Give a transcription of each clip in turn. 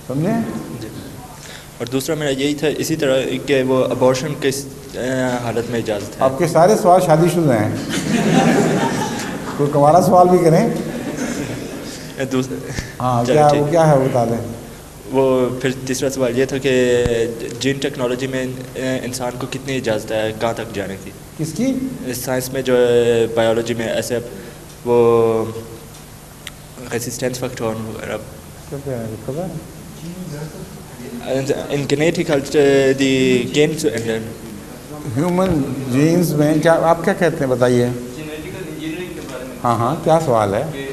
سمجھے؟ جی. اور دوسرا میرا یہی تھا اسی طرح کہ وہ ابارشن کس حالت میں اجازت ہے؟ آپ کے سارے سوال شادی شدہ ہیں. کوئی کمارا سوال بھی کریں. ہاں چلو وہ کیا ہے وہ بتا دیں. وہ پھر تیسرا سوال یہ تھا کہ جین ٹیکنالوجی میں انسان کو کتنی اجازت ہے کہاں تک جانے کی؟ کس کی؟ سائنس میں جو بایولوجی میں ایسے وہ ریسسٹینس فیکٹر وغیرہ in genetical the gains and human genes میں کیا آپ کیا کہتے ہیں بتائیے. جینیٹیکل انجینئرنگ کے بارے میں. ہاں کیا سوال ہے؟ کہ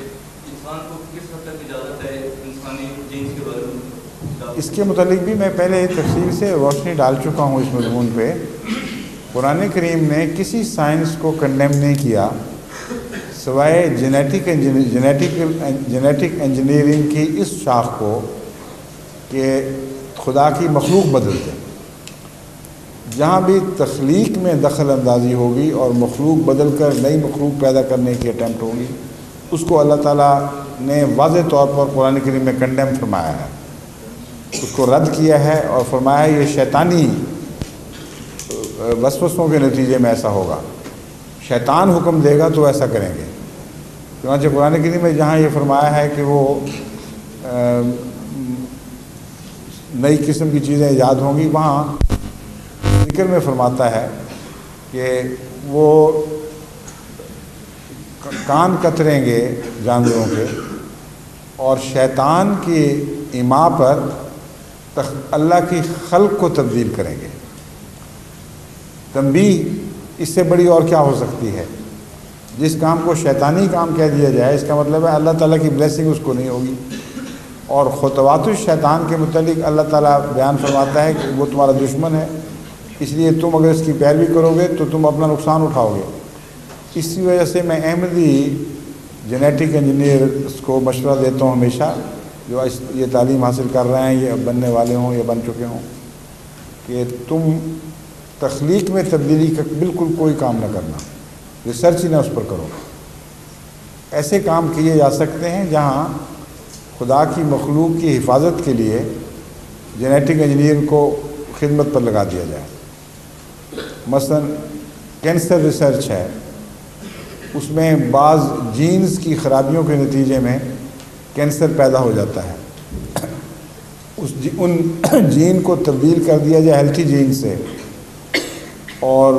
انسان کو کس حد تک اجازت ہے انسانی جینز کے بارے میں. اس کے متعلق بھی میں پہلے تفصیل سے روشنی ڈال چکا ہوں اس مضمون پہ. قرآن کریم نے کسی سائنس کو کنڈیم نہیں کیا سوائے جینیٹک انجینئرنگ کی اس شاخ کو کہ خدا کی مخلوق بدل دے. جہاں بھی تخلیق میں دخل اندازی ہوگی اور مخلوق بدل کر نئی مخلوق پیدا کرنے کی اٹیمپٹ ہوگی اس کو اللہ تعالیٰ نے واضح طور پر قرآن کریم میں کنڈیم فرمایا ہے، اس کو رد کیا ہے اور فرمایا ہے یہ شیطانی وسوسوں کے نتیجے میں ایسا ہوگا. شیطان حکم دے گا تو ایسا کریں گے. چنانچہ قرآن کریم میں جہاں یہ فرمایا ہے کہ وہ نئی قسم کی چیزیں ایجاد ہوں گی وہاں ذکر میں فرماتا ہے کہ وہ کان کتریں گے جانوروں کے اور شیطان کی ایما پر اللہ کی خلق کو تبدیل کریں گے. تنبیہ اس سے بڑی اور کیا ہو سکتی ہے؟ جس کام کو شیطانی کام کہہ دیا جائے اس کا مطلب ہے اللہ تعالیٰ کی بلیسنگ اس کو نہیں ہوگی. اور خطوات الشیطان کے متعلق اللہ تعالیٰ بیان فرماتا ہے کہ وہ تمہارا دشمن ہے، اس لیے تم اگر اس کی پیروی کرو گے تو تم اپنا نقصان اٹھاؤ گے. اسی وجہ سے میں احمدی جینیٹک انجینئرس کو مشورہ دیتا ہوں ہمیشہ جو یہ تعلیم حاصل کر رہے ہیں یا بننے والے ہوں یا بن چکے ہوں کہ تم تخلیق میں تبدیلی کا بالکل کوئی کام نہ کرنا، ریسرچ ہی نہ اس پر کرو. ایسے کام کیے جا سکتے ہیں جہاں خدا کی مخلوق کی حفاظت کے لیے جینیٹک انجینئر کو خدمت پر لگا دیا جائے. مثلا کینسر ریسرچ ہے، اس میں بعض جینز کی خرابیوں کے نتیجے میں کینسر پیدا ہو جاتا ہے. ان جین کو تبدیل کر دیا جائے ہیلتھی جین سے اور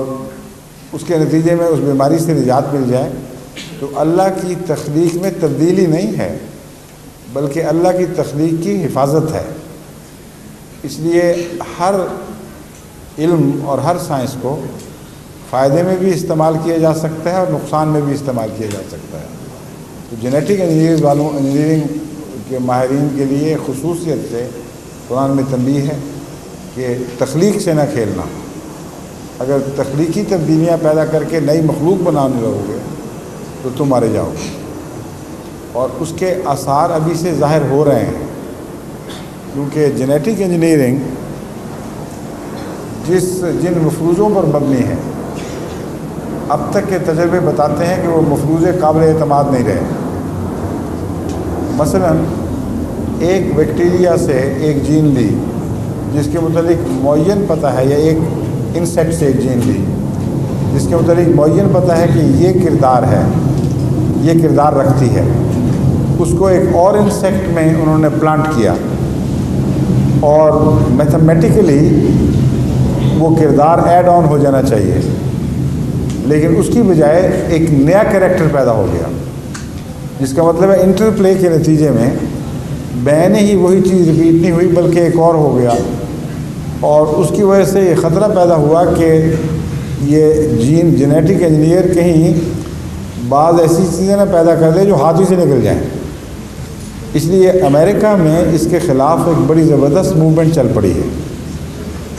اس کے نتیجے میں اس بیماری سے نجات مل جائے تو اللہ کی تخلیق میں تبدیلی نہیں ہے بلکہ اللہ کی تخلیق کی حفاظت ہے. اس لیے ہر علم اور ہر سائنس کو فائدے میں بھی استعمال کیا جا سکتا ہے اور نقصان میں بھی استعمال کیا جا سکتا ہے. تو جینیٹک انجینئرنگ کے ماہرین کے لیے خصوصیت سے قرآن میں تنبیہ ہے کہ تخلیق سے نہ کھیلنا. اگر تخلیقی تبدیلیاں پیدا کر کے نئی مخلوق بنانے لگو گے تو تم مارے جاؤ گے. اور اس کے آثار ابھی سے ظاہر ہو رہے ہیں کیونکہ جینیٹک انجینئرنگ جن مفروضوں پر مبنی ہے اب تک کے تجربے بتاتے ہیں کہ وہ مفروضے قابل اعتماد نہیں رہے. مثلا ایک بیکٹیریا سے ایک جین لی جس کے متعلق معین پتہ ہے یا ایک انسیکٹ سے ایک جین لی جس کے متعلق معین پتہ ہے کہ یہ کردار ہے، یہ کردار رکھتی ہے. اس کو ایک اور انسیکٹ میں انہوں نے پلانٹ کیا اور میتھمیٹیکلی وہ کردار ایڈ آن ہو جانا چاہیے لیکن اس کی بجائے ایک نیا کریکٹر پیدا ہو گیا جس کا مطلب ہے انٹر پلے کے نتیجے میں بین ہی وہی چیز ریپیٹ نہیں ہوئی بلکہ ایک اور ہو گیا اور اس کی وجہ سے یہ خطرہ پیدا ہوا کہ یہ جینیٹک انجینئر کہیں بعض ایسی چیزیں نہ پیدا کر دے جو ہاتھ ہی سے نکل جائیں. اس لیے امریکہ میں اس کے خلاف ایک بڑی زبردست موومنٹ چل پڑی ہے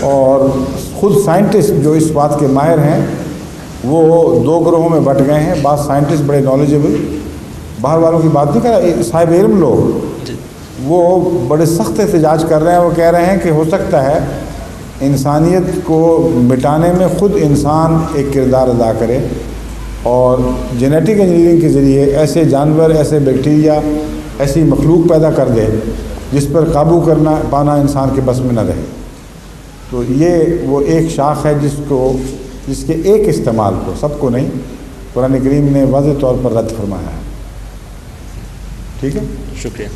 اور خود سائنٹسٹ جو اس بات کے ماہر ہیں وہ دو گروہوں میں بٹ گئے ہیں. بعض سائنٹسٹ بڑے نالجبل باہر والوں کی بات نہیں کر رہا، صاحب علم لوگ وہ بڑے سخت احتجاج کر رہے ہیں. وہ کہہ رہے ہیں کہ ہو سکتا ہے انسانیت کو مٹانے میں خود انسان ایک کردار ادا کرے اور جینیٹک انجینئرنگ کے ذریعے ایسے جانور، ایسے بیکٹیریا، ایسی مخلوق پیدا کر دے جس پر قابو کرنا پانا انسان کے بس میں نہ رہے. تو یہ وہ ایک شاخ ہے جس کے ایک استعمال کو، سب کو نہیں، قرآن کریم نے واضح طور پر رد فرمایا ہے. ٹھیک ہے، شکریہ.